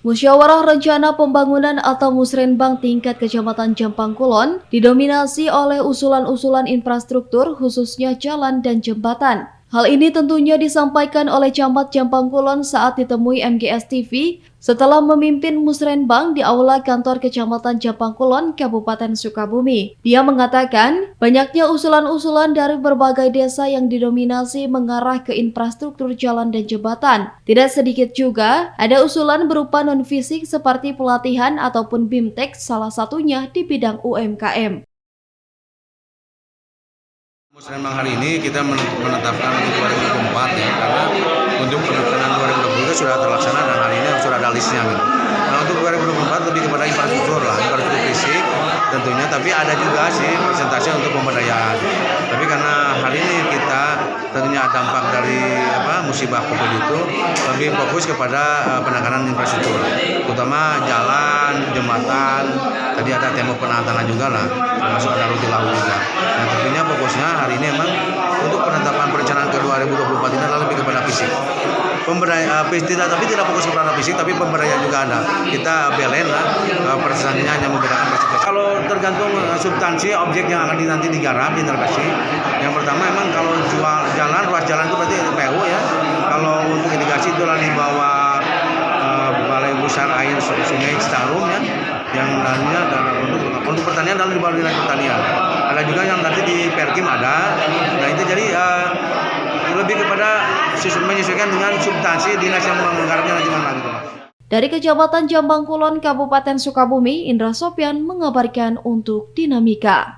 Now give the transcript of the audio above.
Musyawarah Rencana Pembangunan atau Musrenbang tingkat Kecamatan Jampang Kulon didominasi oleh usulan-usulan infrastruktur khususnya jalan dan jembatan. Hal ini tentunya disampaikan oleh Camat Jampang Kulon saat ditemui MGS TV setelah memimpin Musrenbang di Aula Kantor Kecamatan Jampang Kulon, Kabupaten Sukabumi. Dia mengatakan, banyaknya usulan-usulan dari berbagai desa yang didominasi mengarah ke infrastruktur jalan dan jembatan. Tidak sedikit juga ada usulan berupa non-fisik seperti pelatihan ataupun BIMTEK, salah satunya di bidang UMKM. Musrenbang hari ini kita menetapkan untuk 2024 ya, karena untuk penekanan 2020 itu sudah terlaksana dan hari ini sudah ada listnya gitu. Nah untuk 2024 lebih kepada infrastruktur lah, infrastruktur fisik tentunya, tapi ada juga sih presentasi untuk pemberdayaan. Tapi karena hari ini kita tentunya dampak dari musibah COVID itu lebih fokus kepada penekanan infrastruktur, terutama jalan, jembatan, tadi ada tembok penahanan juga lah, termasuk ada rute laut juga. Nah tentunya fokusnya hari ini memang untuk penetapan perencanaan ke 2024 ini adalah lebih kepada fisik. Tapi tidak fokus kepada fisik, tapi pemberdayaan juga ada. Kita belen lah, presentasinya hanya membedakan presentasi. Kalau tergantung substansi objek yang akan nanti digarap di intervensi. Yang pertama memang kalau jual jalan, ruas jalan itu berarti PU ya. Kalau untuk irigasi itu di bawah Balai Besar Air Sungai Citarum ya. Yang lainnya untuk pertanian dalam di bawah dinas pertanian. Ada juga yang nanti di Perkim ada. Nah itu jadi lebih kepada menyesuaikan dengan substansi dinas yang menggarapnya nanti mana gitu. Dari Kecamatan Jampang Kulon, Kabupaten Sukabumi, Indra Sopyan mengabarkan untuk Dinamika.